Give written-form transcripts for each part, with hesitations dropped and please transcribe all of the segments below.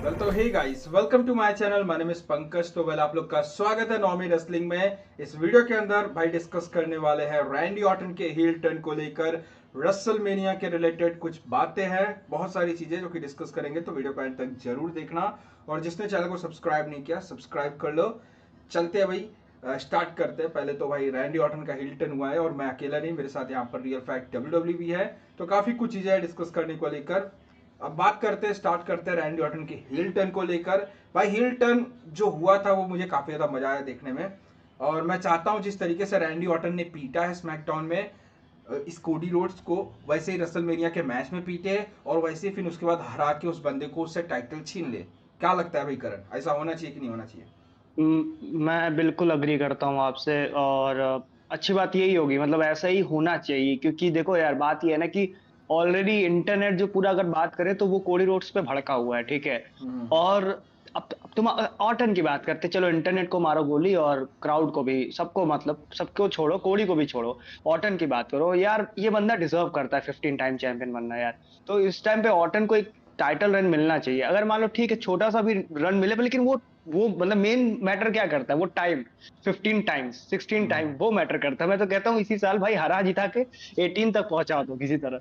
Well तो hey guys, welcome to my channel. My name is Pankaj. तो well आप लोग का स्वागत है नॉर्मी रेसलिंग में। इस वीडियो के अंदर भाई डिस्कस करने वाले हैं रैंडी ऑर्टन के हील टर्न को लेकर, रसलमेनिया के रिलेटेड कुछ बातें हैं, बहुत सारी चीजें जो कि डिस्कस करेंगे। तो वीडियो को एंड तक जरूर देखना, और जिसने चैनल को सब्सक्राइब नहीं किया सब्सक्राइब कर लो। चलते हैं भाई, स्टार्ट करते हैं। पहले तो भाई रैंडी ऑर्टन का हील टर्न हुआ है, और मैं अकेला नहीं, मेरे साथ यहाँ पर रियल फैक्ट डब्ल्यूडब्ल्यू भी है। तो काफी कुछ चीजें डिस्कस करने को लेकर। अब बात करते हैं, स्टार्ट करते हैं रैंडी ऑर्टन की हील टर्न को लेकर। भाई हील टर्न जो हुआ था वो मुझे काफी ज्यादा मजा आया देखने में, और मैं चाहता हूं जिस तरीके से रैंडी ऑर्टन ने पीटा है स्मैकडाउन में इस कोडी रोड्स को, वैसे ही रेसलमेनिया के मैच में पीटे, और वैसे ही फिर उसके बाद हरा के उस बंदे को उससे टाइटल छीन ले। क्या लगता है भाई करण, ऐसा होना चाहिए कि नहीं होना चाहिए? मैं बिल्कुल अग्री करता हूँ आपसे। और अच्छी बात यही होगी, मतलब ऐसा ही होना चाहिए। क्योंकि देखो यार, बात ये है ना कि ऑलरेडी इंटरनेट जो पूरा अगर बात करें तो वो कोडी रोड्स पे भड़का हुआ है, ठीक है। हम्म। और अब तुम ऑर्टन की बात करते, चलो इंटरनेट को मारो गोली और क्राउड को भी, सबको, मतलब सबको छोड़ो, कोडी को भी छोड़ो, ऑर्टन की बात करो यार। ये बंदा डिजर्व करता है 15 टाइम चैंपियन बनना यार। तो इस टाइम पे ऑर्टन को एक टाइटल रन मिलना चाहिए। अगर मान लो ठीक है, छोटा सा भी रन मिले, लेकिन वो मतलब मेन मैटर क्या करता है, वो टाइम। 15 टाइम्स 16 हम्म। टाइम वो मैटर करता है। मैं तो कहता हूँ इसी साल भाई हरा जिता के 18 तक पहुंचा दो किसी तरह।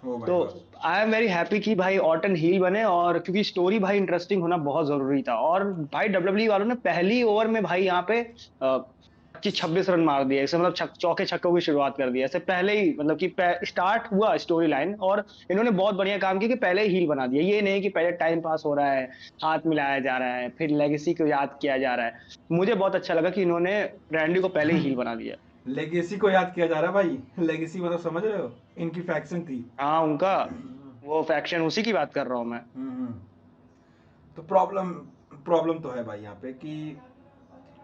हो भाई तो बस। आई एम वेरी हैप्पी कि भाई ऑर्टन हील बने, और क्योंकि स्टोरी भाई इंटरेस्टिंग होना बहुत जरूरी था। और भाई डब्ल्यूडब्ल्यू वालों ने पहली ओवर में भाई यहाँ पे 25-26 रन मार दिए, ऐसे मतलब चौके छक्कों की शुरुआत कर दी ऐसे पहले ही, मतलब कि स्टार्ट हुआ स्टोरी लाइन। और इन्होंने बहुत बढ़िया काम किया कि पहले ही हील बना दिया। ये नहीं कि पहले टाइम पास हो रहा है, हाथ मिलाया जा रहा है, फिर लेगेसी को याद किया जा रहा है। मुझे बहुत अच्छा लगा कि इन्होंने रैंडी को पहले ही हील बना दिया। लेगेसी को याद किया जा रहा है भाई। लेगेसी मतलब समझ रहे हो, इनकी फैक्शन थी। हाँ, उनका वो फैक्शन, उसी की बात कर रहा हूँ मैं। हम्म। तो प्रॉब्लम प्रॉब्लम तो है भाई यहाँ पे कि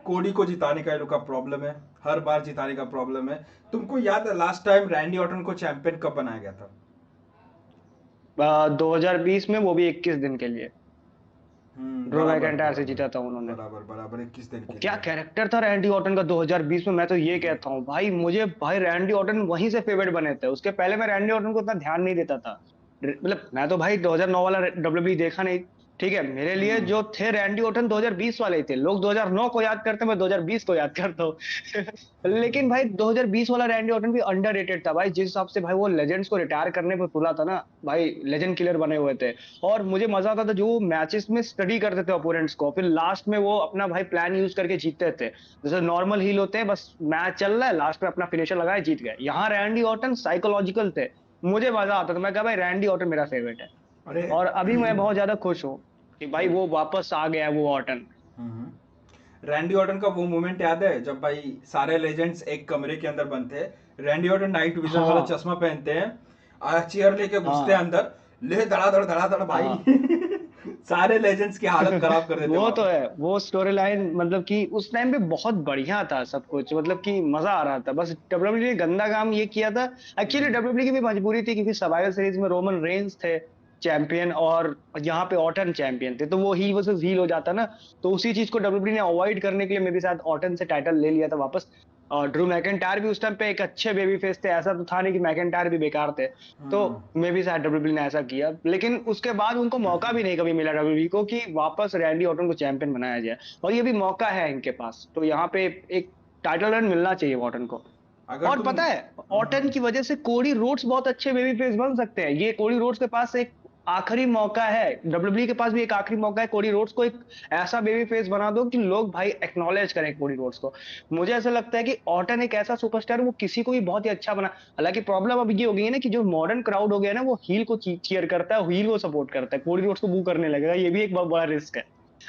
कोडी को जिताने का इन लोग का प्रॉब्लम है, हर बार जिताने का प्रॉब्लम है। तुमको याद है लास्ट टाइम रैंडी ऑर्टन को चैंपियन कब बनाया गया था? 2020 में, वो भी 21 दिन के लिए। ड्रू बराबर मैकिंटायर से बराबर। जीता था उन्होंने। बराबर बराबर 21 दिन वो के क्या लिए। कैरेक्टर था रैंडी ऑर्टन का 2020 में। मैं तो ये कहता हूँ भाई, मुझे भाई रैंडी ऑर्टन वहीं से फेवरेट बने थे। उसके पहले मैं रैंडी ऑर्टन को उतना ध्यान नहीं देता था। मतलब मैं तो भाई 2009 वाला डब्ल्यूबी देखा नहीं, ठीक है। मेरे लिए हम्म। जो थे रैंडी ऑर्टन 2020 वाले ही थे। लोग 2009 को याद करते हैं, मैं 2020 को याद करता हूँ। लेकिन भाई 2020 वाला रैंडी ऑर्टन भी अंडररेटेड था भाई। जिस हिसाब से भाई वो लेजेंड्स को रिटायर करने पर तुला था ना भाई, लेजेंड किलर बने हुए थे। और मुझे मजा आता था जो मैचेस में स्टडी करते थे ओपोनेंट्स को, फिर लास्ट में वो अपना भाई प्लान यूज करके जीतते थे। जैसे नॉर्मल हील होते हैं, बस मैच चल रहा है, लास्ट में अपना फिनिशर लगाए जीत गए। यहाँ रैंडी ऑर्टन साइकोलॉजिकल थे। मुझे मजा आता था, मैं कहा भाई रैंडी ऑर्टन मेरा फेवरेट है। अरे और अभी मैं बहुत ज्यादा खुश हूँ कि भाई वो वापस आ गया है, वो ऑर्टन। रैंडी ऑर्टन का वो मोमेंट याद है जब भाई सारे लेजेंड्स एक कमरे के अंदर बनते हैं, रैंडी ऑर्टन नाइट विजन वाला हाँ, चश्मा पहनते हैं, चेयर लेके घुसते हैं हाँ, अंदर, ले धड़ा धड़ भाई। हाँ। सारे लेजेंड्स की हालत खराब कर देते वो वहां तो पे। है, वो स्टोरी लाइन मतलब कि उस टाइम पे बहुत बढ़िया था सब कुछ, मतलब कि मजा आ रहा था। बस डब्ल्यूडब्ल्यू ने गंदा काम ये किया था। एक्चुअली डब्ल्यूडब्ल्यू की भी मजबूरी थी, क्योंकि सर्वाइवल सीरीज में रोमन रेंस थे चैंपियन, और यहाँ पे ऑर्टन चैंपियन थे, तो वो हील वर्सेस हील हो जाता ना। तो उसी चीज को डब्ल्यूडब्ल्यू ने अवॉइड करने के लिए मे बी शायद ऑर्टन से टाइटल ले लिया था वापस। और ड्रू मैकिंटायर भी उस टाइम पे एक अच्छे बेबी फेस थे, ऐसा तो था नहीं कि मैकिंटायर भी बेकार थे। तो हम्म। मे बी शायद डब्ल्यूडब्ल्यू ने ऐसा किया, लेकिन उसके बाद उनको मौका भी नहीं कभी मिला डब्ल्यूडब्ल्यू को कि वापस रैंडी ऑर्टन को चैंपियन बनाया जाए। और ये भी मौका है इनके पास, तो यहाँ पे एक टाइटल रन मिलना चाहिए ऑर्टन को। अगर और तुम पता है, ऑर्टन की वजह से कोडी रोड्स बहुत अच्छे बेबी फेस बन सकते हैं। ये कोडी रोड्स के पास एक आखिरी मौका है, डब्ल्यूडब्ल्यू के पास भी एक आखिरी मौका है। कोडी रोड्स को एक ऐसा बेबी फेस बना दो कि लोग भाई एक्नॉलेज करें कोडी रोड्स को। मुझे ऐसा लगता है कि ऑर्टन एक ऐसा सुपरस्टार, वो किसी को भी बहुत ही अच्छा बना। हालांकि प्रॉब्लम अब ये हो गई है ना कि जो मॉडर्न क्राउड हो गया है ना, वो हील को चीयर करता है, हील को सपोर्ट करता है, कोडी रोड्स को बू करने लगेगा। ये भी एक बहुत बड़ा रिस्क है।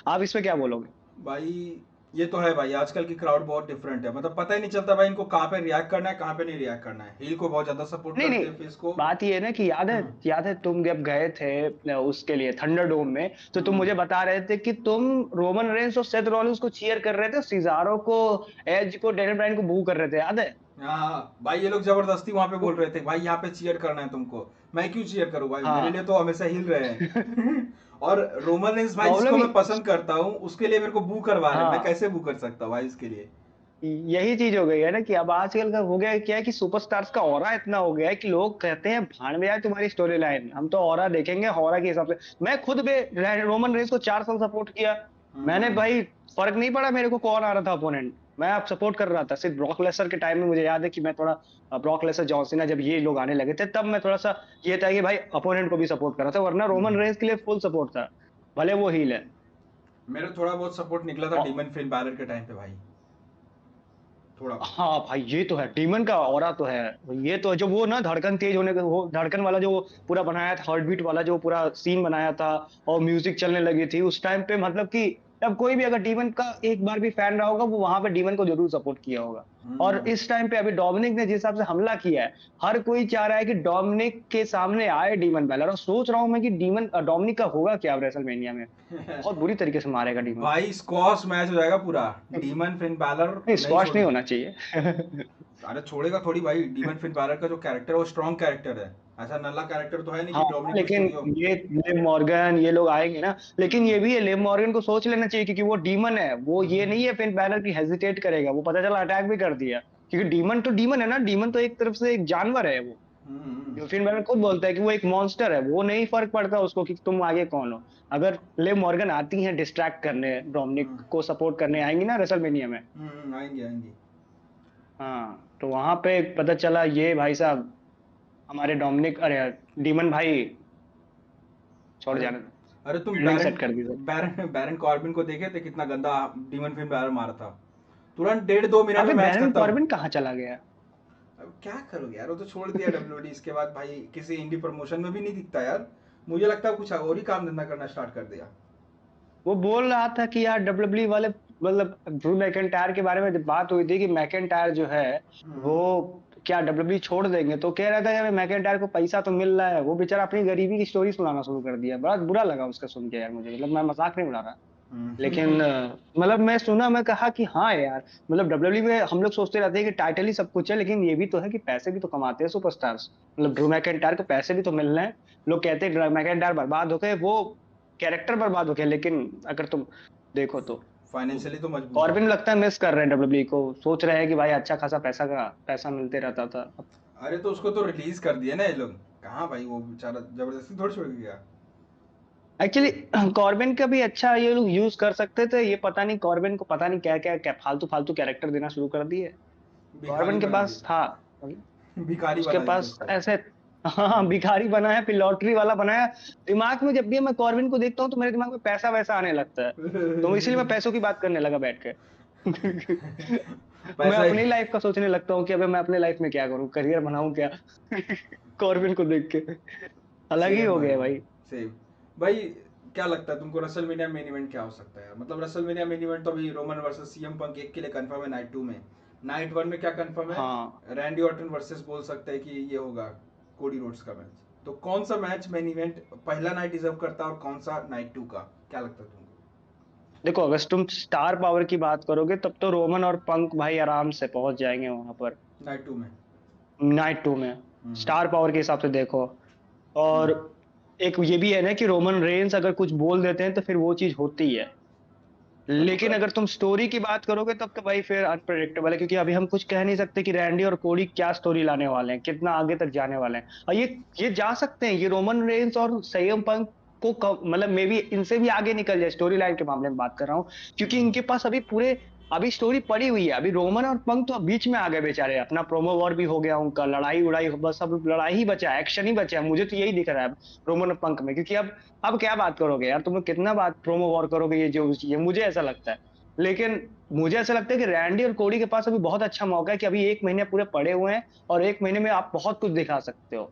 आप इसमें क्या बोलोगे? भाई, ये तो है भाई, आजकल की क्राउड बहुत डिफरेंट है, मतलब पता ही नहीं चलता भाई इनको कहाँ पे रिएक्ट करना है कहाँ पे नहीं रिएक्ट करना है। हील को बहुत ज्यादा सपोर्ट नहीं, करते नहीं, हैं फेस को। बात ये है ना कि हम्म। याद है तुम जब गए थे उसके लिए थंडरडोम में, तो तुम हम्म। मुझे बता रहे थे कि तुम रोमन रेंस और सेथ रॉलिंस को चीयर कर रहे थे, सिजारो को, एज को, डैनियल ब्रायन को बू कर रहे थे, याद है? हाँ भाई, ये लोग जबरदस्ती वहां पे बोल तो रहे थे भाई यहाँ पे चीयर करना है तुमको। मैं क्यों चीयर करूँ भाई, मेरे लिए हाँ। तो हमेशा हिल रहे हैं। और रोमन रेंस भाई जिसको प्रॉब्लम ही, मैं पसंद करता हूँ उसके लिए मेरे को बू करवा रहे हैं, मैं हाँ, कैसे बू कर सकता हूँ भाई इसके लिए? यही चीज हो गई है ना कि अब आजकल का हो गया है क्या है कि सुपरस्टार्स का ऑरा इतना हो गया है कि लोग कहते हैं भाड़ में आए तुम्हारी स्टोरी लाइन, हम तो ऑरा देखेंगे ऑरा के हिसाब से। मैं खुद भी रोमन रेंस को 4 साल सपोर्ट किया। मैंने हम्म। भाई फर्क नहीं पड़ा मेरे को कौन आ रहा था अपोनेंट, मैं आप सपोर्ट कर रहा था। सिर्फ ब्रॉक लेसनर के टाइम में मुझे याद है कि मैं थोड़ा ब्रॉक लेसनर जॉन सीना जब ये लोग आने लगे थे तब मैं थोड़ा सा ये था कि भाई अपोनेंट को भी सपोर्ट कर रहा था, वरना रोमन रेंस के लिए फुल सपोर्ट था, भले वो हील है। मेरा थोड़ा बहुत सपोर्ट निकला था औ- डीमन फिन बैलर के टाइम पे भाई, थोड़ा बहुत। हाँ भाई ये तो है, डीमन का ऑरा तो है। ये तो है, जो वो ना धड़कन तेज होने का वो धड़कन वाला जो पूरा बनाया था, हार्ट बीट वाला जो पूरा सीन बनाया था और म्यूजिक चलने लगी थी उस टाइम पे, मतलब कि अब कोई भी अगर डीमन का एक बार भी फैन रहा होगा वो वहां पे डीमन को जरूर सपोर्ट किया होगा। और हम्म। इस टाइम पे अभी डोमिनिक ने जिस हिसाब से हमला किया है, हर कोई चाह रहा है कि डोमिनिक के सामने आए डीमन बैलर, और सोच रहा हूँ मैं कि डीमन डोमिनिक का होगा क्या रेसलमेनिया में, बहुत बुरी तरीके से मारेगा डीमन। भाई स्क्वाश मैच हो जाएगा पूरा, डीमन फिन बैलर नहीं नहीं स्क्वाश नहीं छोड़ेगा। होना चाहिए। अरे छोड़ेगा थोड़ी भाई, डीमन फिन बैलर का जो कैरेक्टर है वो स्ट्रॉन्ग कैरेक्टर है, ऐसा नल्ला कैरेक्टर तो है नहीं कि हाँ डोमिनिक लेकिन मिस्टीरियो। ये लिव मॉर्गन ये लोग आएंगे ना, लेकिन हम्म। ये भी है लिव मॉर्गन को सोच लेना चाहिए क्योंकि वो डीमन है, वो ये नहीं है फिन बैलर की हेजिटेट करेगा, वो पता चला अटैक भी कर दिया। क्योंकि डीमन तो डीमन है ना, डीमन तो एक तरफ से एक जानवर है वो, हम्म। जो फिन बैलर खुद बोलता है कि वो एक मॉन्स्टर है, वो नहीं फर्क पड़ता उसको कि तुम आगे कौन हो। अगर लिव मॉर्गन आती हैं डिस्ट्रैक्ट करने, डोमिनिक हम्म। को सपोर्ट करने आएंगी ना रेसलमेनिया में, आएंगे आएंगे। हाँ तो वहां पे पता चला ये भाई साहब हमारे डोमिनिक, अरे डीमन भाई छोड़ अरे जाने अरे तुम बिल्डिंग बैरन सेट कर दी सर। बैरन बैरन कॉर्बिन को देखे थे, कितना गंदा डीमन फिन बैलर मारा था, तुरंत 1.5-2 मिनट में अबे मैच बैरन खत्म। कॉर्बिन कहाँ चला गया? अब क्या करोगे यार, वो तो छोड़ दिया डब्ल्यूडी, इसके बाद भाई किसी इंडी प्रमोशन में भी नहीं दिखता यार, मुझे लगता है कुछ और ही काम धंधा करना स्टार्ट कर दिया। वो बोल रहा था कि यार डब्ल्यूडब्ल्यू वाले, मतलब ड्रू मैकिंटायर के बारे में जब बात हुई थी कि मैकिंटायर जो है वो हम्म। क्या डब्ल्यूडब्ल्यू छोड़ देंगे, तो कह रहा था यार मैकिंटायर को पैसा तो मिल रहा है, वो बेचारा अपनी गरीबी की स्टोरी सुनाना शुरू कर दिया। बड़ा बुरा लगा उसका सुन के यार मुझे, मतलब मैं मजाक नहीं उड़ा रहा। लेकिन हम्म। मतलब मैं सुना, मैं कहा कि हाँ यार, मतलब डब्ल्यूडब्ल्यू में हम लोग सोचते रहते हैं कि टाइटल ही सब कुछ है, लेकिन ये भी तो है कि पैसे भी तो कमाते हैं सुपरस्टार्स। मतलब ड्रू मैकिंटायर को पैसे भी तो मिल रहे हैं। लोग कहते हैं ड्रू मैकिंटायर बर्बाद हो गए, वो कैरेक्टर बर्बाद हो गया, लेकिन अगर तुम देखो तो फाइनेंशियली तो मजबूत है। कॉर्बिन लगता है मिस कर रहे हैं डब्ल्यूडब्ल्यू को, सोच रहे हैं कि भाई अच्छा खासा पैसा का पैसा मिलते रहता था। अरे तो उसको तो रिलीज कर दिया ना ये लोग, कहाँ भाई वो बेचारा जबरदस्ती थोड़ी छोड़ के गया। एक्चुअली कॉर्बिन का भी अच्छा ये लोग यूज कर सकते थे, ये पता नहीं कॉर्बिन को पता नहीं क्या क्या क्या फालतू फालतू कैरेक्टर देना शुरू कर दिए। भिखारी कॉर्बिन के बना पास था, दिया, भिखारी उसके बना दिया था पास उसको। ऐसे, हाँ भिखारी बनाया फिर लॉटरी वाला बनाया। दिमाग में जब भी मैं कॉर्बिन को देखता हूँ तो मेरे दिमाग में पैसा वैसा आने लगता है, तो इसलिए मैं पैसों की बात करने लगा बैठ के। मैं पैसा ही। अपनी लाइफ का सोचने लगता हूँ कि अबे मैं अपने लाइफ में क्या करूँ, करियर बनाऊं क्या। कॉर्बिन को देख के अलग ही सेम हो भाई, गया भाई। सेम भाई। क्या लगता है तुमको रेसलमेनिया मेन इवेंट क्या हो सकता है यार, मतलब रेसलमेनिया मेन इवेंट तो अभी रोमन वर्सेस सीएम पंक एक के लिए कंफर्म है नाइट 2 में, नाइट 1 में क्या कंफर्म है, हाँ रैंडी ऑर्टन वर्सेस बोल सकते हैं कि ये होगा कोडी रोड्स का मैच। तो कौन सा मैच मेन इवेंट पहला नाइट डिजर्व करता है और कौन सा नाइट 2 का, क्या लगता है तुमको? देखो, अगर तुम स्टार पावर की बात करोगे तब तो रोमन और पंक भाई आराम से पहुंच जाएंगे वहां पर नाइट 2 में। नाइट 2 में, हम्म। स्टार पावर के हिसाब से देखो। हम्म। और एक ये भी है ना कि रोमन रेंस अगर कुछ बोल देते हैं तो फिर वो चीज होती है। हाँ तो लेकिन अगर तुम स्टोरी की बात करोगे तब तो भाई फिर अनप्रेडिक्टेबल है, क्योंकि अभी हम कुछ कह नहीं सकते कि रैंडी और कोडी क्या स्टोरी लाने वाले हैं, कितना आगे तक जाने वाले हैं। और ये जा सकते हैं, ये रोमन रेंस और सीएम पंक को मतलब मे बी इनसे भी आगे निकल जाए, स्टोरी लाइन के मामले में बात कर रहा हूँ, क्योंकि हम्म। इनके पास अभी पूरे अभी स्टोरी पड़ी हुई है। अभी रोमन और पंक तो बीच में आ गए बेचारे, अपना प्रोमो वॉर भी हो गया उनका, लड़ाई उड़ाई बस अब लड़ाई ही बचा है, एक्शन ही बचा है, मुझे तो यही दिख रहा है अब रोमन और पंक में। क्योंकि अब क्या बात करोगे यार, तुम लोग कितना बात प्रोमो वॉर करोगे, ये जो ये मुझे ऐसा लगता है। लेकिन मुझे ऐसा लगता है कि रैंडी और कोडी के पास अभी बहुत अच्छा मौका है कि अभी 1 महीने पूरे पड़े हुए हैं और 1 महीने में आप बहुत कुछ दिखा सकते हो।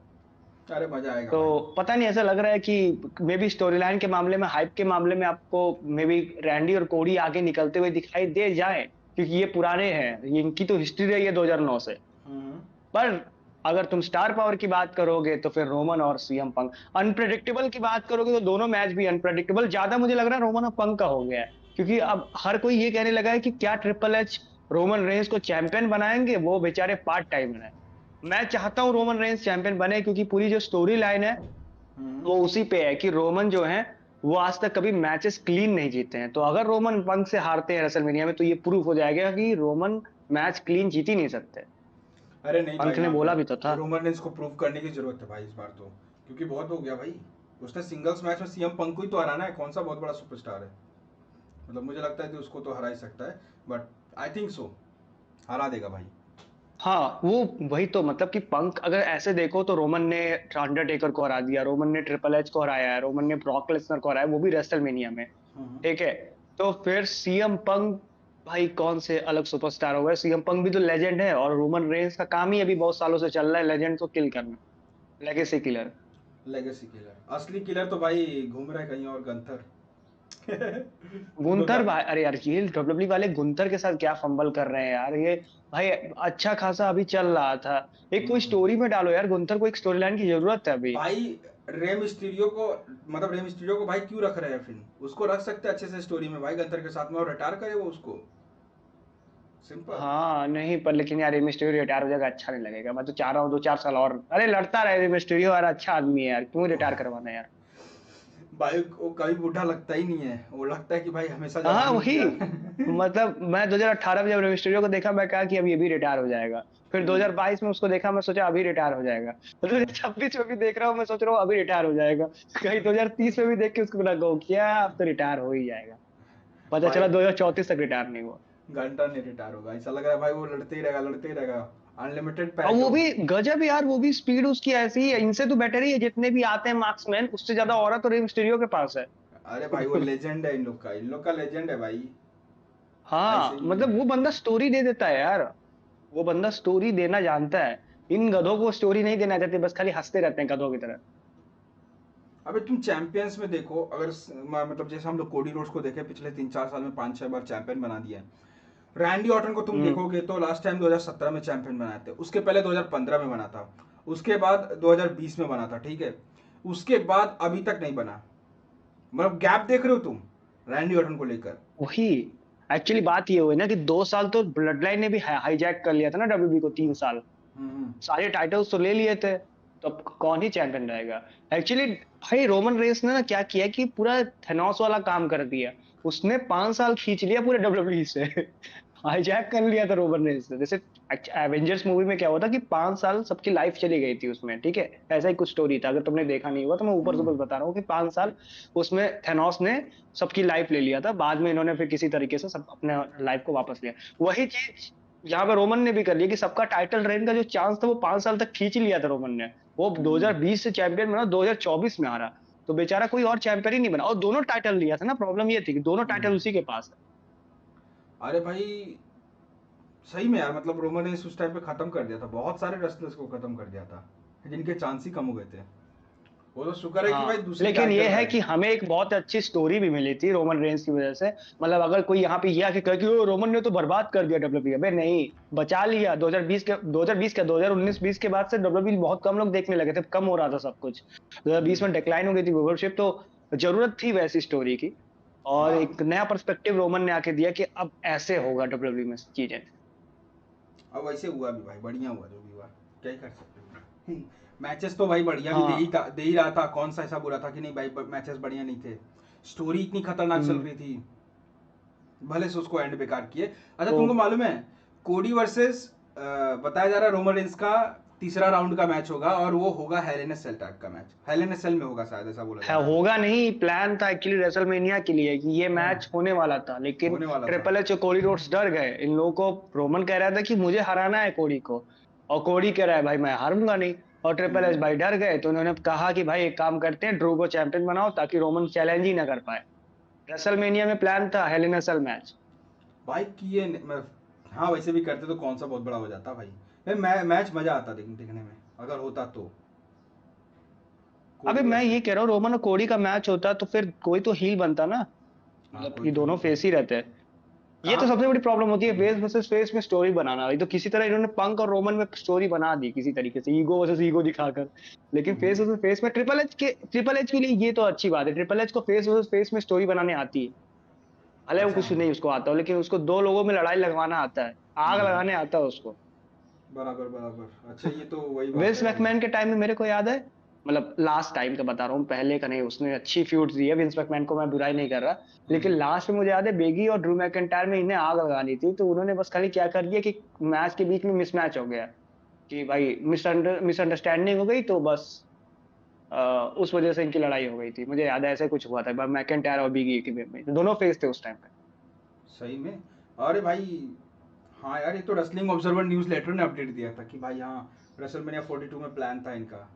अरे मजा आएगा तो भाई। पता नहीं, ऐसा लग रहा है कि मे बी स्टोरी लाइन के मामले में, हाइप के मामले में आपको मे बी रैंडी और कोडी आगे निकलते हुए दिखाई दे जाए, क्योंकि ये पुराने हैं, ये इनकी तो हिस्ट्री रही है 2009 से। हम्म। पर अगर तुम स्टार पावर की बात करोगे तो फिर रोमन और सीएम पंक। अनप्रेडिक्टेबल की बात करोगे तो दोनों मैच भी अनप्रेडिक्टेबल ज्यादा मुझे लग रहा है रोमन और पंक का हो गया है, क्योंकि अब हर कोई ये कहने लगा है कि क्या ट्रिपल एच रोमन रेंस को चैंपियन बनाएंगे, वो बेचारे पार्ट टाइमर है। मैं चाहता हूं रोमन रेंस चैंपियन बने, क्योंकि पूरी जो स्टोरी लाइन है हम्म। वो उसी पे है कि रोमन जो है वो आज तक कभी मैचेस क्लीन नहीं जीते हैं। तो अगर रोमन पंक से हारते हैं रेसलमेनिया में तो ये प्रूफ हो जाएगा कि रोमन मैच क्लीन जीत ही नहीं सकते। अरे नहीं भाई, पंख ने यहाँ बोला भी तो पे था। रोमन रेंस को प्रूव करने की जरूरत है भाई इस बार तो, क्योंकि बहुत हो गया भाई। उसने सिंगल्स मैच में सीएम पंक को ही तो हराना है, कौन सा बहुत बड़ा सुपरस्टार है। मतलब मुझे लगता है कि उसको तो हरा ही सकता है, बट आई थिंक सो हरा देगा भाई। हाँ वो वही तो, मतलब कि पंख अगर ऐसे देखो तो रोमन ने अंडरटेकर को हरा दिया, रोमन ने ट्रिपल एच को हराया है, रोमन ने ब्रॉक लेसनर को हराया, वो भी रेसलमेनिया में। हम्म। ठीक है। तो फिर सीएम पंक, भाई कौन से अलग सुपरस्टार हो गए। सीएम पंक भी तो लेजेंड है, और रोमन रेंस का काम ही अभी बहुत सालों से चल रहा है लेजेंड को किल करना, लेगेसी किलर। लेगेसी किलर, असली किलर तो भाई घूम रहा है कहीं और, गंथर। गुंथर गा- भाई, अरे यार ये डब्ल्यूडब्ल्यू वाले गुंथर के साथ क्या फंबल कर रहे हैं यार ये। भाई अच्छा खासा अभी चल रहा था, एक कोई हम्म। स्टोरी में डालो यार, गुंथर को एक स्टोरी लाइन की जरूरत है अभी। भाई रेम स्टीरियो को, मतलब रेम स्टीरियो को भाई क्यों रख रहे हैं फिर, उसको रख सकते हैं अच्छे से स्टोरी में भाई गंथर के साथ में, और रिटायर करे वो उसको, सिंपल। हाँ नहीं, पर लेकिन यार मिस्टीरियो रिटायर हो जाएगा अच्छा नहीं लगेगा, मैं तो चाह रहा हूँ 2-4 साल और अरे लड़ता रहे मिस्टीरियो, यार अच्छा आदमी है यार, क्यों रिटायर करवाना है यार। भाई वो कभी बूढ़ा लगता ही नहीं है, वो लगता है कि भाई हमेशा हाँ जवानी वही, जिया। मतलब मैं 2018 में जब मिस्टीरियो को देखा मैं कहा कि अब ये भी रिटायर हो जाएगा। फिर हम्म। 2022 में उसको देखा, मैं सोचा अभी रिटायर हो जाएगा। तो 2026 में भी देख रहा हूँ, मैं सोच रहा हूँ अभी रिटायर हो जाएगा। कहीं 2030 में भी देख के उसको लगा क्या अब तो रिटायर हो ही जाएगा। पता भाई चला 2034 तक रिटायर नहीं हुआ। घंटा नहीं रिटायर होगा, ऐसा लग रहा है भाई वो लड़ते ही रहेगा, लड़ते ही रहेगा। अनलिमिटेड और पैच वो हो। भी गजब यार, वो भी स्पीड उसकी ऐसी ही है, इनसे तो बेटर ही है, जितने भी आते हैं मार्क्समैन उससे ज्यादा औरत और मिस्टीरियो के पास है। अरे भाई वो लेजेंड है इन लोग का, इन लोग का लेजेंड है भाई। ऐसे हाँ ही मतलब है। वो बंदा स्टोरी दे देता है यार, वो बंदा स्टोरी देना जानता है। इन गधों को स्टोरी नहीं देना चाहते, बस खाली हंसते रहते हैं गधों की तरह। अबे तुम चैंपियंस में देखो, अगर मतलब जैसे हम लोग कोडी रोड्स को देखे, पिछले 3-4 साल में 5-6 बार चैंपियन बना दिया है। रैंडी ऑर्टन को तुम हम्म। देखोगे तो लास्ट टाइम 2017 में चैंपियन बनाए थे, उसके पहले 2015 में बना था, उसके बाद 2020 में बना था, ठीक है। उसके बाद अभी तक नहीं बना। मतलब गैप देख रहे हो तुम रैंडी ऑर्टन को लेकर। वही, एक्चुअली बात ये हुई ना कि 2 साल तो ब्लड लाइन ने भी हाईजैक कर लिया था ना डब्ल्यूबी को, 3 साल हम्म। सारे टाइटल्स तो ले लिए थे, तो अब कौन ही चैंपियन रहेगा। एक्चुअली भाई रोमन रेस ने ना क्या किया कि पूरा थेनोस वाला काम कर दिया, उसने 5 साल खींच लिया पूरे डब्ल्यूडब्ल्यू से। हाईजैक कर लिया था रोमन रेस ने, जैसे एवेंजर्स मूवी में क्या हुआ था कि 5 साल सबकी लाइफ चली गई थी उसमें, ठीक है। ऐसा ही कुछ स्टोरी था, अगर तुमने देखा नहीं हुआ तो मैं ऊपर से हम्म। बस बता रहा हूँ कि 5 साल उसमें थेनोस ने सबकी लाइफ ले लिया था, बाद में इन्होंने फिर किसी तरीके से सब अपने लाइफ को वापस लिया। वही चीज यहाँ पे रोमन ने भी कर लिया कि सबका टाइटल रेन का जो चांस था वो 5 साल तक खींच लिया था रोमन ने। वो हम्म। 2020 से चैंपियन बना, 2024 में हारा, तो बेचारा कोई और चैंपियन ही नहीं बना, और दोनों टाइटल लिया था ना, प्रॉब्लम ये थी कि दोनों टाइटल हम्म। उसी के पास है। अरे भाई सही में यार, मतलब रोमन ने उस टाइम पे खत्म कर दिया था, बहुत सारे रेसलर्स को खत्म कर दिया था जिनके चांस ही कम हो गए थे। वो तो शुक्र है कि भाई हाँ दूसरी लेकिन ये टाइटल है आए। कि हमें एक बहुत अच्छी स्टोरी भी मिली थी रोमन रेंस की वजह से। मतलब अगर कोई यहाँ पे ये आके कहे कि "ओ, रोमन ने तो बर्बाद कर दिया डब्ल्यूडब्ल्यू", अबे नहीं, बचा लिया। 2020 के 2019-20 के बाद से डब्ल्यूडब्ल्यू बहुत कम लोग देखने लगे थे, कम हो रहा था सब कुछ, 2020 हम्म। में डिक्लाइन हो गई थी व्यूवरशिप, तो जरूरत थी वैसी स्टोरी की। और हाँ, एक नया पर्सपेक्टिव रोमन ने आके दिया कि अब ऐसे होगा डब्ल्यूडब्ल्यू में चीजें। अब वैसे हुआ भी भाई, बढ़िया हुआ जो भी हुआ, क्या ही कर सकते हैं। मैचेस तो भाई बढ़िया भी हाँ। दे ही रहा था, कौन सा ऐसा बुरा था कि नहीं भाई मैचेस बढ़िया नहीं थे। स्टोरी इतनी खतरनाक चल हम्म। रही थी, भले से उसको एंड बेकार किए। अच्छा तो तुमको मालूम है, कोडी वर्सेस बताया जा रहा है रोमन रेंस का तीसरा राउंड का मैच होगा, और वो होगा हेल इन अ सेल टाइप का मैच, हेल इन अ सेल में होगा शायद, ऐसा बोला जा है, रहा है। होगा नहीं, प्लान था एक्चुअली रेसलमेनिया के लिए कि ये हाँ, मैच होने वाला था, लेकिन होने वाला था। ट्रिपल एच और कोडी रोड्स डर गए। इन लोगों को रोमन कह रहा था कि मुझे हराना है कोडी को, और कोडी कह रहा है भाई मैं हारूंगा नहीं, और ट्रिपल एच हम्म। भाई डर गए, तो उन्होंने कहा कि भाई एक काम करते हैं, ड्रू को चैंपियन बनाओ ताकि रोमन चैलेंज ही ना कर पाए। रेसलमेनिया में प्लान था हेल इन अ सेल मैच। भाई किए हाँ वैसे भी करते तो कौन सा बहुत बड़ा हो जाता भाई। मैच मजा आता देखने में, अगर होता तो अबे कोडी मैं ये वर्सेस। कह रहा हूँ, रोमन और कोडी का मैच होता तो फिर कोई तो हील बनता ना, हाँ मतलब कोई ये तो दोनों ही फेस ही रहते हैं। ये कहाँ। तो सबसे बड़ी प्रॉब्लम होती है फेस वर्सेस फेस में स्टोरी बनाना, ये तो किसी तरह इन्होंने पंक और रोमन में स्टोरी बना दी किसी तरीके से, ईगो वर्सेस ईगो दिखाकर। लेकिन फेस वर्सेस फेस में ट्रिपल एच के लिए ये तो अच्छी बात है, ट्रिपल एच को फेस वर्सेस फेस में स्टोरी बनाने आती है। भले वो अच्छा। कुछ नहीं उसको आता हो, लेकिन उसको दो लोगों में लड़ाई लगवाना आता है, आग लगाने आता है उसको। बराबर बराबर, अच्छा ये तो वही बात विंस है भाई। मैकमैन के टाइम में मेरे को याद है, मतलब लास्ट टाइम का बता रहा हूँ, पहले का नहीं। उसने अच्छी फ्यूड्स दी है, विंस मैकमैन को मैं बुराई नहीं कर रहा, लेकिन लास्ट में मुझे याद है बेगी और ड्रू मैकिंटायर में इन्हें आग लगानी थी, तो उन्होंने बस खाली क्या कर दिया कि मैच के बीच में मिसमैच हो गया, कि भाई मिसअंडरस्टैंडिंग हो गई, तो बस उस वजह से इनकी लड़ाई हो गई थी। मुझे याद है ऐसा कुछ हुआ था मैकिंटायर और बिगी के बीच में, दोनों फेस थे उस टाइम पे। सही में। अरे भाई, हाँ यार, ये तो रेसलिंग ऑब्जर्वर न्यूज लेटर ने अपडेट दिया था कि भाई हाँ, रेसलमेनिया 42 में प्लान था इनका।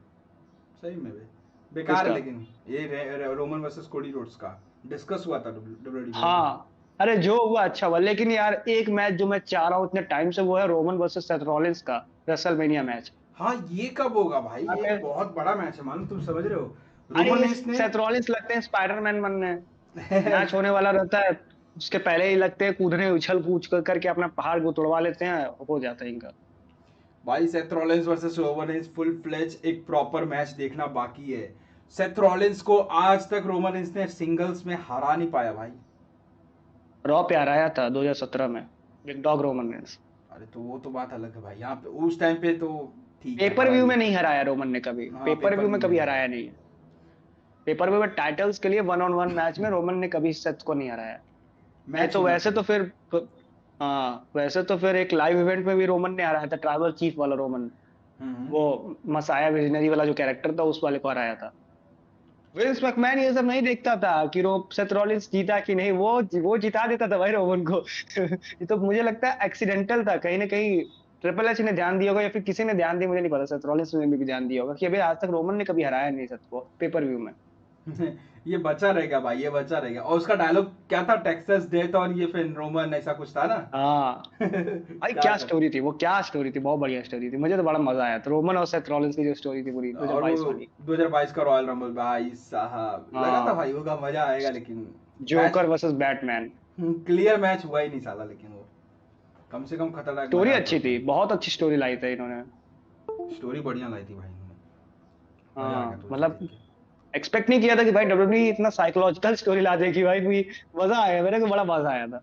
सही में भाई, बेकार है। किसका? लेकिन ये रोमन वर्सेस कोडी रोड्स का डिस्कस हुआ था डब्ल्यूडब्ल्यूई में भी। हाँ, अरे जो हुआ अच्छा हुआ, लेकिन यार एक मैच जो मैं चाह रहा हूँ इतने टाइम से, वो है रोमन वर्सेस सेथ रॉलिंस का रेसलमेनिया मैच। हाँ, ये कब होगा भाई? यहाँ ये पे बहुत बड़ा मैच है, मालूम, तुम समझ रहे हो? अरे रोमन ये रेंस ने सेथ रॉलिंस लगते हैं स्पाइडरमैन बनने, मैच होने वाला रहता है, उसके पहले ही लगते हैं कूदने, उछल कूद करके अपना पहाड़ को तोड़वा लेते हैं, हो जाता है इनका। भाई, Seth Rollins versus Roman Reigns full fledge एक प्रॉपर मैच देखना बाकी है। सेथ रॉलिंस को आज तक रोमन रेंस ने सिंगल्स में हरा नहीं पाया भाई। रॉ पे हराया था 2017 में, बिग डॉग रोमन रेंस। अरे तो वो तो बात अलग है भाई, यहाँ पे उस टाइम पे तो ठीक है, पेपर हरा व्यू दिया। में नहीं हराया रोमन ने कभी, हाँ, पेपर पेपर व्यू व्यू में में कभी नहीं हराया। हराया नहीं है। पेपर व्यू में टाइटल्स के लिए 1-on-1 मैच में रोमन ने कभी सेथ को नहीं हराया। नहीं मैच तो होना वैसे तो चाहिए। फिर हाँ, वैसे तो फिर एक लाइव इवेंट में भी रोमन ने हराया था, ट्राइबल चीफ वाला रोमन, हम्म। वो मसाया विजनरी वाला जो कैरेक्टर था उस वाले को हराया था। विंस मैकमैन ये सब नहीं देखता था कि सेथ रॉलिंस जीता कि नहीं, वो जिता देता था भाई रोमन को। ये तो मुझे लगता है एक्सीडेंटल था कहीं ना कहीं। ट्रिपल एच ने ध्यान दिया होगा या फिर किसी ने ध्यान दिया, मुझे नहीं पता, सेथ रॉलिंस ने भी ध्यान दिया होगा कि अभी आज तक रोमन ने कभी हराया नहीं सेथ को पेपर व्यू में। ये बचा रहेगा भाई, ये बचा रहेगा। और उसका डायलॉग क्या था? टेक्सास डेथ और ये फिर रोमन, ऐसा कुछ था ना। हाँ भाई, क्या क्या था? स्टोरी थी वो, क्या स्टोरी थी, बहुत बढ़िया स्टोरी थी, मुझे तो बड़ा मजा आया था रोमन और सेथ रॉलिंस की जो स्टोरी थी पूरी और वो 2022 वाली। 2022 का रॉयल रंबल, भाई साहब लगा था हाँ, भाई होगा, मजा आएगा, लेकिन match, joker versus Batman. Clear match हुआ ही नहीं साला। लेकिन वो कम से कम खतरनाक स्टोरी मजा आता अच्छी थी, उसमें। बहुत अच्छी स्टोरी लाई थी इन्होंने। स्टोरी बढ़िया लाई थी भाई इन्होंने। मजा आ गया हाँ था उसे देख मतलब के। एक्सपेक्ट नहीं किया था कि भाई डब्ल्यूडब्ल्यूई इतना साइकोलॉजिकल स्टोरी ला देगी भाई, मजा आया, मेरे को बड़ा मजा आया था।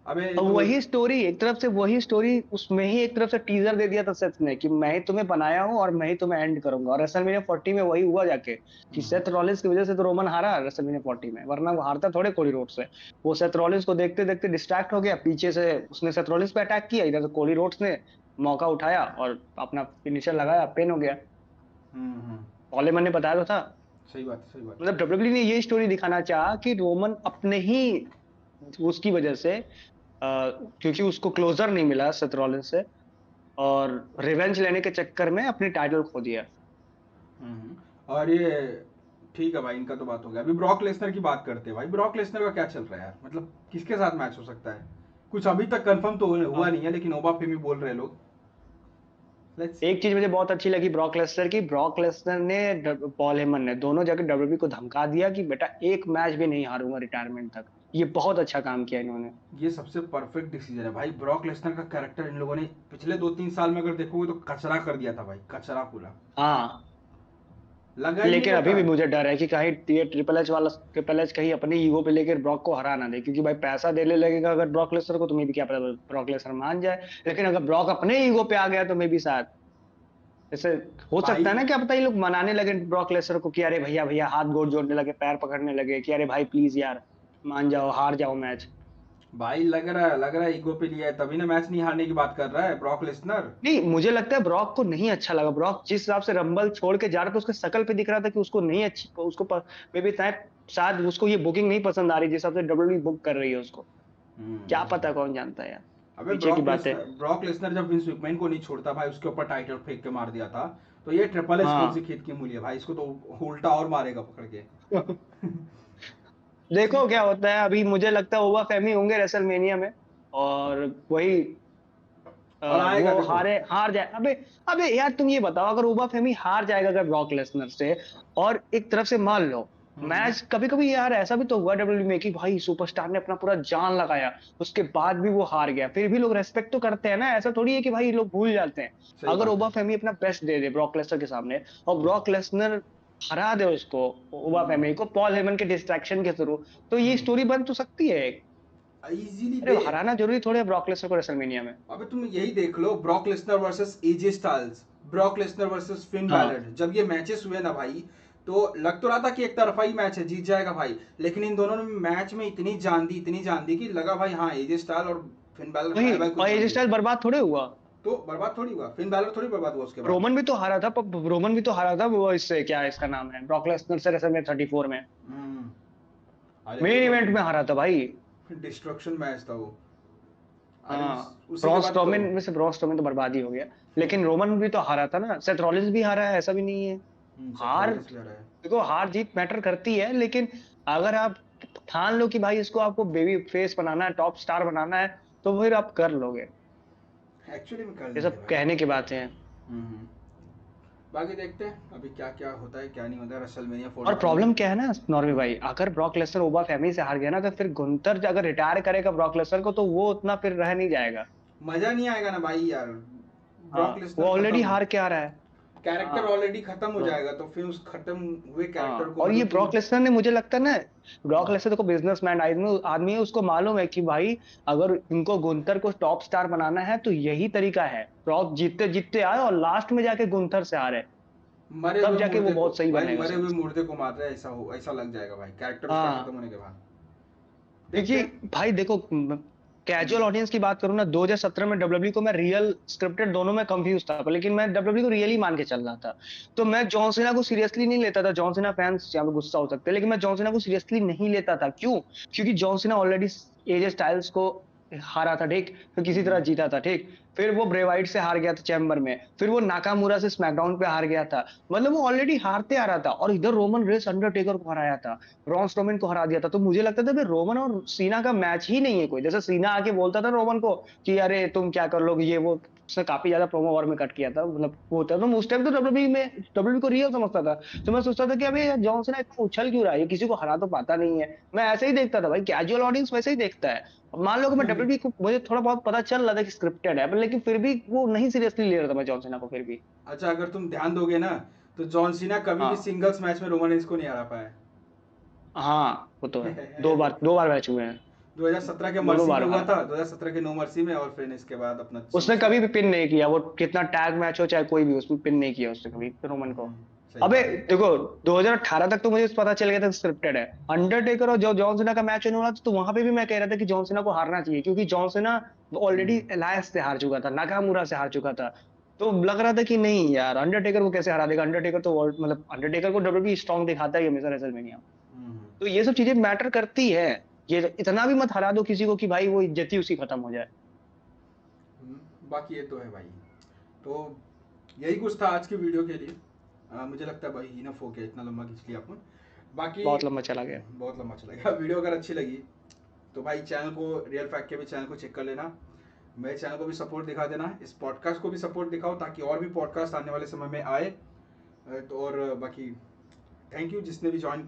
अबे और तो वही स्टोरी एक तरफ से, वही स्टोरी उसमें ही एक तरफ से टीजर दे दिया था सेथ ने कि मैं ही तुम्हें बनाया हूँ और मैं ही तुम्हें एंड करूंगा, और रेसलमेनिया 40 में वही हुआ जाके कि सेथ रॉलिंस की वजह से तो रोमन हारा रेसलमेनिया 40 में, वरना वो हारता थोड़े कोडी रोड्स से। वो सेथ रॉलिंस को देखते देखते डिस्ट्रैक्ट हो गया, पीछे से उसने सेथ रॉलिंस पे अटैक किया, इधर से कोडी रोड्स ने मौका उठाया और अपना फिनिशर लगाया, पिन हो गया। हम्म। कॉलेमन ने बताया तो था। सही बात है, सही बात है। मतलब डब्ल्यूडब्ल्यूई ने ये स्टोरी दिखाना चाहा कि रोमन अपने ही उसकी वजह से, क्योंकि उसको क्लोजर नहीं मिला सेथ रॉलिंस से, और रिवेंज लेने के चक्कर में अपनी टाइटल खो दिया। और ये ठीक है भाई, इनका तो बात हो गया। अभी ब्रॉक लेसनर की बात करते हैं भाई। ब्रॉक लेसनर का क्या चल रहा है यार? मतलब किसके साथ मैच हो सकता है? कुछ अभी तक कंफर्म तो हुआ हाँ, नहीं है, लेकिन ओबा फेमी बोल रहे हैं लोग। Let's see. एक चीज मुझे बहुत अच्छी लगी ब्रॉक लेसनर की, ब्रॉक लेसनर ने पॉल हेमन ने दोनों जगह डब्ल्यूडब्ल्यूई को धमका दिया कि बेटा एक मैच भी नहीं हारूंगा रिटायरमेंट तक। ये बहुत अच्छा काम किया इन्होंने। ये सबसे परफेक्ट डिसीजन है भाई। ब्रॉक लेसनर का कैरेक्टर इन लोगों ने पिछले 2-3 साल में अगर देखोगे तो कचरा कर दिया था भाई, कचरा पूरा। हाँ, लगा ही नहीं लेकिन अभी रहता। भी मुझे डर है कि कहीं ये ट्रिपल एच कहीं अपनी ईगो पे लेकर ब्रॉक को हरा ना दे, क्योंकि भाई पैसा देने लगेगा अगर ब्रॉक लेसनर को, तो मैं भी क्या पता ब्रॉक लेसनर मान जाए, लेकिन अगर ब्रॉक अपने ईगो पे आ गया तो मैं भी शायद, जैसे हो सकता है भाई ना, क्या पता ये लोग मनाने लगे ब्रॉक लेसनर को कि अरे भैया भैया, हाथ गोड़ जोड़ने लगे, पैर पकड़ने लगे कि अरे भाई प्लीज यार मान जाओ, हार जाओ मैच। भाई लग रहा है ईगो पे लिया है, तभी ना मैच नहीं हारने की बात कर रहा है ब्रॉक लेसनर। नहीं, मुझे लगता है ब्रॉक को नहीं अच्छा लगा, ब्रॉक जिस हिसाब से रंबल छोड़ के जा रहा था उसके शकल पे दिख रहा था कि उसको नहीं अच्छी, उसको मे बी शायद उसको ये बुकिंग नहीं पसंद आ रही जिस हिसाब से डब्ल्यूडब्ल्यूई बुक कर रही है उसको। क्या पता, कौन जानता है यार, अबे पीछे की बातें। ब्रॉक लेसनर जब विंस मैकमैन को नहीं छोड़ता भाई, उसके ऊपर टाइटल फेंक के मार दिया था, तो ये ट्रिपल एच कौन सी हाँ। खेत की मूली है भाई? इसको तो उल्टा और मारेगा पकड़ के। देखो क्या होता है, अभी मुझे लगता है ओवा फेमी होंगे रेसलमेनिया में, और वही और आएगा वो देखो। हार जाए। अबे अबे यार तुम ये बताओ, अगर ओबा फेमी हार जाएगा अगर ब्रॉक लेसनर से, और एक तरफ से मान लो हम्म। मैच, कभी कभी यार ऐसा भी तो हुआ डब्ल्यूडब्ल्यूई में कि भाई सुपरस्टार ने अपना पूरा जान लगाया, उसके बाद भी वो हार गया, फिर भी लोग रेस्पेक्ट तो करते हैं ना, ऐसा थोड़ी है कि भाई लोग भूल जाते हैं। सही अगर बात ओबा है। फेमी अपना बेस्ट दे दे ब्रॉक लेसनर के सामने, और ब्रॉक लेसनर हरा दे उसको, ओबा फेमी को पॉल हेमन के डिस्ट्रैक्शन के थ्रू, तो ये स्टोरी बन तो सकती है। इजीली अरे दे। हराना जरूरी थोड़ी है ब्रॉक लेसनर को रेसलमेनिया में। अबे तुम यही देख लो, Brock Lesnar versus AJ Styles, Brock Lesnar versus Finn हाँ बैलर, जब ये मैचेस हुए ना भाई, तो लग तो रहा था कि एक तरफा ही मैच है, जीत जाएगा भाई, लेकिन इन दोनों ने मैच में इतनी जान दी कि लगा भाई हाँ एजे स्टाइल और फिन बैलर वही, है भाई कुछ और एज बंदे। स्टाइल बर्बाद थोड़े हुआ। तो बर्बाद थोड़ी हुआ, फिन बैलर थोड़ी बर्बाद हुआ उसके बाद। रोमन भी तो हारा था, रोमन भी तो हारा था वो, इससे क्या इसका नाम है, ब्रॉक लेसनर से रेसलमेनिया 34 में हम्म। अरे वो मेन तो इवेंट में हारा था भाई। डिस्ट्रक्शन मैच था वो। अरे हाँ, उसी के ब्रॉन बाद तो स्ट्रोमन में से ब्रॉन स्ट्रोमन तो बर्बाद ही हो गया, लेकिन रोमन भी तो हारा था ना, सेथ रॉलिंस भी हारा है, ऐसा भी नहीं है। सेथ हार, रॉलिंस भी आ रहा है। देखो हार जीत मैटर करती है, लेकिन अगर आप ठान लो कि भाई इसको आपको बेबी फेस बनाना है, टॉप स्टार बनाना है, तो फिर आप कर लोगे। एक्चुअली में कर ये लेंगे सब भाई। कहने की बातें हैं। हम्म। बाकी देखते हैं अभी क्या क्या होता है क्या नहीं होता है रेसलमेनिया और 42 प्रॉब्लम में। क्या है ना नॉर्वे भाई, अगर ब्रॉक लेसनर ओबा फैमिली से हार गया ना, तो फिर गुंथर अगर रिटायर करेगा ब्रॉक लेसनर को, तो वो उतना फिर रह नहीं जाएगा। मजा नहीं आएगा ना भाई यार, ब्रॉक हाँ, वो लेसनर ऑलरेडी खत्म, हार के आ रहा है। कैरेक्टर हाँ ऑलरेडी खत्म हो ब्रो, जाएगा, तो फिर उस खत्म हुए कैरेक्टर हाँ, को और ये मतलब तुम। ब्रॉक लेसनर ने, मुझे लगता है ना, ब्रॉक हम्म, लेसनर देखो बिजनेसमैन आदमी आदमी है, उसको मालूम है कि भाई अगर इनको गुंथर को टॉप स्टार बनाना है तो यही तरीका है, ब्रॉक जीतते जीतते आए और लास्ट में जाके गुंथर से हारे, मरे तब हुए जाके वो मुर्दे को बहुत सही भाई, बनेगा मरे हुए सेल्स। मुर्दे को मार रहे हैं, ऐसा हो, ऐसा लग जाएगा भाई कैरेक्टर उसका खत्म हाँ, होने के बाद। देखते हैं। क्योंकि भाई देखो, कैजुअल ऑडियंस की बात करूं ना, 2017 में डब्ल्यूडब्ल्यू को मैं रियल स्क्रिप्टेड दोनों में कंफ्यूज था, लेकिन मैं डब्ल्यूडब्ल्यू को रियली मान के चल रहा था। तो मैं जॉन सीना को सीरियसली नहीं लेता था, जॉन सीना फैंस यहाँ पे गुस्सा हो सकते हैं, लेकिन मैं जॉन सीना को सीरियसली नहीं लेता था, क्यों? क्योंकि John Cena already AJ Styles को हारा था, ठीक, फिर किसी तरह हम्म, जीता था, ठीक, फिर वो ब्रे वाइट से हार गया था चैम्बर में, फिर वो नाकामुरा से स्मैकडाउन पे हार गया था, मतलब वो ऑलरेडी हारते आ रहा था, और इधर रोमन रेस अंडरटेकर को हराया था, रॉन स्ट्रोमन को हरा दिया था, तो मुझे लगता था भाई रोमन और सीना का मैच ही नहीं है कोई, जैसे सीना आके बोलता था रोमन को कि अरे तुम क्या कर लोगे ये वो, उसने काफी ज्यादा प्रोमो वॉर में कट किया था, मतलब वो होता तो उस टाइम तो डब्ल्यूबी में डब्ल्यूबी को रियल समझता था। तो मैं सोचता था कि अबे यार जॉन सीना इतना उछल क्यों रहा है, ये किसी को हरा तो पाता नहीं है, मैं ऐसे ही देखता था भाई, कैजुअल ऑडियंस वैसे ही देखता है। अब मान लो कि मैं डब्ल्यूबी को मुझे थोड़ा बहुत पता चल रहा था कि स्क्रिप्टेड है, पर लेकिन फिर भी वो नहीं सीरियसली ले रहा था मैं जॉन सीना को फिर भी। अच्छा अगर तुम ध्यान दोगे ना, तो जॉन सीना कभी भी हाँ सिंगल्स मैच में रोमन रेंस को नहीं हरा पाया हाँ, वो तो है, है। दो बार मैच हुए हैं, 2017 के दोनों मर्सी में बार हुआ हारा। था, 2017 के नो मर्सी में, और फिर इसके बाद अपना उसने समरस्लैम। कभी भी पिन नहीं किया, वो कितना टैग मैच हो चाहे कोई भी, उसमें पिन नहीं किया उसने कभी रोमन को। सही अबे बात है। देखो, 2018 तक तो मुझे पता चल गया था स्क्रिप्टेड है, अंडरटेकर और जो जॉन सीना का मैच होने वाला था, तो वहां पे भी मैं कह रहा था कि जॉन सीना को हारना चाहिए, क्योंकि जॉन सीना ऑलरेडी हम्म, एलायंस से हार चुका था, नाकामुरा से हार चुका था, तो लग रहा था कि नहीं यार अंडरटेकर को कैसे हरा देगा, अंडरटेकर तो वर्ल्ड, मतलब अंडरटेकर को डब्ल्यूबी स्ट्रांग दिखाता है हमेशा रेसलमेनिया। हम्म, तो ये सब चीजें मैटर करती है, ये इतना भी मत हरा दो किसी को कि भाई वो इज्जत ही उसकी खत्म हो जाए। बाकी ये तो है भाई। तो यही कुछ था आज की वीडियो के लिए। मुझे लगता है भाई इनफ हो गया, इतना लंबा खींच लिया अपन। बाकी बहुत लंबा चला गया। बहुत लंबा चलेगा। वीडियो अगर अच्छी लगी तो भाई चैनल को, रियल फैक्ट के भी चैनल को चेक कर लेना, मेरे चैनल को भी सपोर्ट दिखा देना, इस पॉडकास्ट को भी सपोर्ट दिखाओ ताकि और भी पॉडकास्ट आने वाले समय में आए। तो और बाकी थैंक यू जिसने भी ज्वाइन